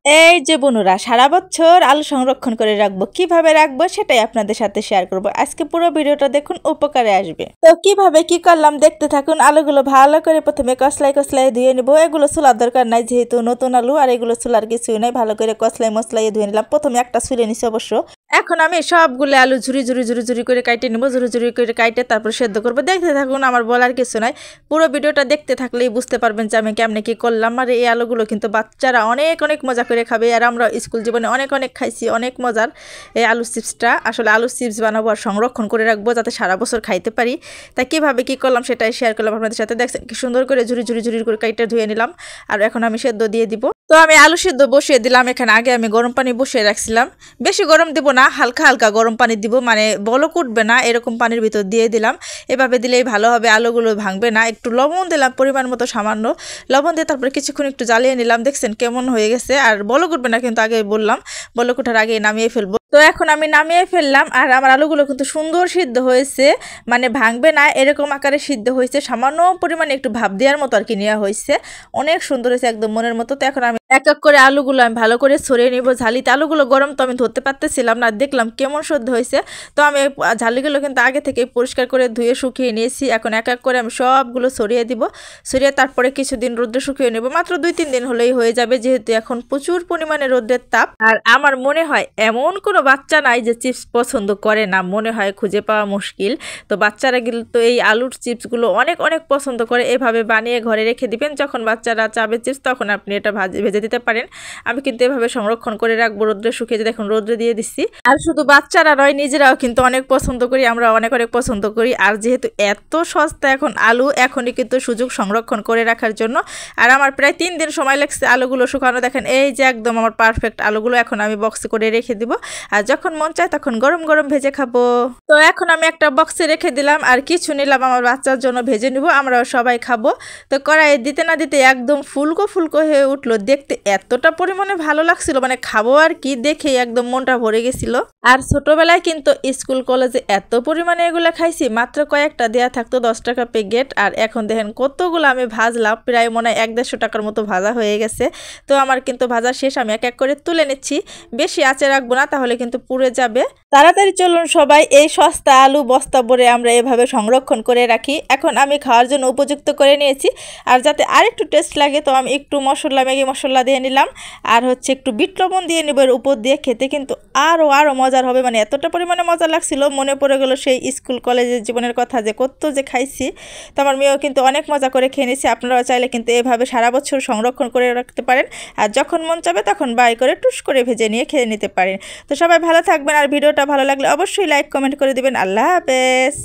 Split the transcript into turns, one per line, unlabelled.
এই যে বন্ধুরা সারা বছর আলু সংরক্ষণ করে রাখবো কিভাবে রাখবো সেটাই আপনাদের সাথে শেয়ার করব। আজকে পুরো ভিডিওটা দেখুন, উপকারে আসবে। তো কিভাবে কি করলাম দেখতে থাকুন। আলুগুলো ভালো করে প্রথমে কসলাই ধুয়ে নিব। এগুলো চুলার দরকার নাই, যেহেতু নতুন আলু, আর এগুলো চুলার কিছুই নাই। ভালো করে মশলাই ধুয়ে নিলাম। প্রথমে একটা চুলে নিছি অবশ্য। এখন আমি সবগুলো আলু ঝুরি করে কাটে নিব। ঝুরি করে কাটে তারপর সেদ্ধ করবো। দেখতে থাকুন, আমার বলার কিছু নাই। পুরো ভিডিওটা দেখতে থাকলেই বুঝতে পারবেন যে আমি কেমনে কি করলাম। আর এই আলুগুলো কিন্তু বাচ্চারা অনেক অনেক মজা করে খাবে, আর আমরা স্কুল জীবনে অনেক অনেক খাইছি। অনেক মজার এই আলু চিপসটা। আসলে আলু চিপস বানাবো আর সংরক্ষণ করে রাখবো যাতে সারা বছর খাইতে পারি। তাই কীভাবে কী করলাম সেটাই শেয়ার করলাম আপনাদের সাথে। দেখছেন কি সুন্দর করে ঝুরি করে কাইটে ধুয়ে নিলাম। আর এখন আমি সেদ্ধ দিয়ে দিব। তো আমি আলু সেদ্ধ বসিয়ে দিলাম। এখানে আগে আমি গরম পানি বসিয়ে রাখছিলাম। বেশি গরম দিব না, হালকা হালকা গরম পানি দিব, মানে বলক উঠবে না এরকম পানির ভিতর দিয়ে দিলাম। এভাবে দিলেই ভালো হবে, আলুগুলো ভাঙবে না। একটু লবণ দিলাম, পরিমাণ মতো সামান্য লবণ দিয়ে তারপরে কিছুক্ষণ একটু জ্বালিয়ে নিলাম। দেখছেন কেমন হয়ে গেছে। আর বলক উঠবে না কিন্তু, আগে বললাম বলক ওঠার আগে নামিয়ে ফেলবো। তো এখন আমি নামিয়ে ফেললাম। আর আমার আলুগুলো কিন্তু সুন্দর সিদ্ধ হয়েছে, মানে ভাঙবে না এরকম আকারে সিদ্ধ হয়েছে। সামান্য পরিমাণে একটু ভাপ দেওয়ার মতো আর কি নেওয়া হয়েছে। অনেক সুন্দর হয়েছে, একদম মনের মতো। তো এখন আমি এক এক করে আলুগুলো আমি ভালো করে ছড়িয়ে নিব ঝালিতে। আলুগুলো গরম তো আমি ধরতে পারতেছিলাম না, দেখলাম কেমন সদ্য হয়েছে। তো আমি ঝালিগুলো কিন্তু আগে থেকে পরিষ্কার করে ধুয়ে শুকিয়ে নিয়েছি। এখন এক এক করে আমি সবগুলো ছড়িয়ে দিব। ছড়িয়ে তারপরে কিছুদিন রোদ্রে শুকিয়ে নেব। মাত্র 2-3 দিন হলেই হয়ে যাবে, যেহেতু এখন প্রচুর পরিমাণে রোদ্রের তাপ। আর আমার মনে হয় এমন কোনো বাচ্চা নাই যে চিপস পছন্দ করে না, মনে হয় খুঁজে পাওয়া মুশকিল। তো বাচ্চারা কিন্তু এই আলুর চিপসগুলো অনেক অনেক পছন্দ করে। এভাবে বানিয়ে ঘরে রেখে দিবেন, যখন বাচ্চারা চাবে চিপস তখন আপনি এটা ভেজে দিতে পারেন। আমি কিন্তু এভাবে সংরক্ষণ করে রাখবো রোদ্রে শুকিয়ে। যে দেখুন রোদ্রে দিয়ে দিচ্ছি। আর শুধু বাচ্চারা নয়, নিজেরাও কিন্তু অনেক পছন্দ করি, আমরা অনেক অনেক পছন্দ করি। আর যেহেতু এত সস্তা এখন আলু, এখনই কিন্তু সুযোগ সংরক্ষণ করে রাখার জন্য। আর আমার প্রায় 3 দিন সময় লাগছে আলুগুলো শুকানো। দেখেন এই যে একদম আমার পারফেক্ট আলুগুলো। এখন আমি বক্সে করে রেখে দিব, আর যখন মন চায় তখন গরম গরম ভেজে খাবো। তো এখন আমি একটা বক্সে রেখে দিলাম, আর কিছু নিলাম আমার বাচ্চার জন্য ভেজে নিব, আমরাও সবাই খাবো। তো কড়াইয়ে দিতে না দিতে একদম ফুলকো ফুলকো হয়ে উঠলো। দেখতে এতটা পরিমাণে ভালো লাগছিল, মানে খাবো আর কি, দেখে একদম মনটা ভরে গেছিল। আর ছোটবেলায় কিন্তু স্কুল কলেজে এত পরিমাণে এগুলো খাইছি, মাত্র কয়েকটা দেয়া থাকতো 10 টাকা প্যাকেট। আর এখন দেখেন কতগুলো আমি ভাজলাম, প্রায় মনে হয় 150 টাকার মতো ভাজা হয়ে গেছে। তো আমার কিন্তু ভাজা শেষ, আমি এক এক করে তুলে নিচ্ছি। বেশি আঁচে রাখবো না, তাহলে কিন্তু পুড়ে যাবে। তাড়াতাড়ি চলুন সবাই, এই সস্তা আলু বস্তা ভরে আমরা এভাবে সংরক্ষণ করে রাখি। এখন আমি খাওয়ার জন্য উপযুক্ত করে নিয়েছি। আর যাতে আরেকটু টেস্ট লাগে, তো আমি একটু মশলা, ম্যাগি মশলা দিয়ে নিলাম। আর হচ্ছে একটু বিট লবণ দিয়ে নিব এর উপর দিয়ে। খেতে কিন্তু আরও মজার হবে, মানে এতটা পরিমাণে মজা লাগছিল, মনে পড়ে গেল সেই স্কুল কলেজের জীবনের কথা, যে কত যে খাইছি। তো আমার মেয়েও কিন্তু অনেক মজা করে খেয়ে নিয়েছি। আপনারা চাইলে কিন্তু এভাবে সারা বছর সংরক্ষণ করে রাখতে পারেন, আর যখন মন চাবে তখন বাই করে টুস করে ভেজে নিয়ে খেয়ে নিতে পারেন। তো সবাই ভালো থাকবেন, আর ভিডিওটা ভালো লাগলে অবশ্যই লাইক কমেন্ট করে দিবেন। আল্লাহ হাফেজ।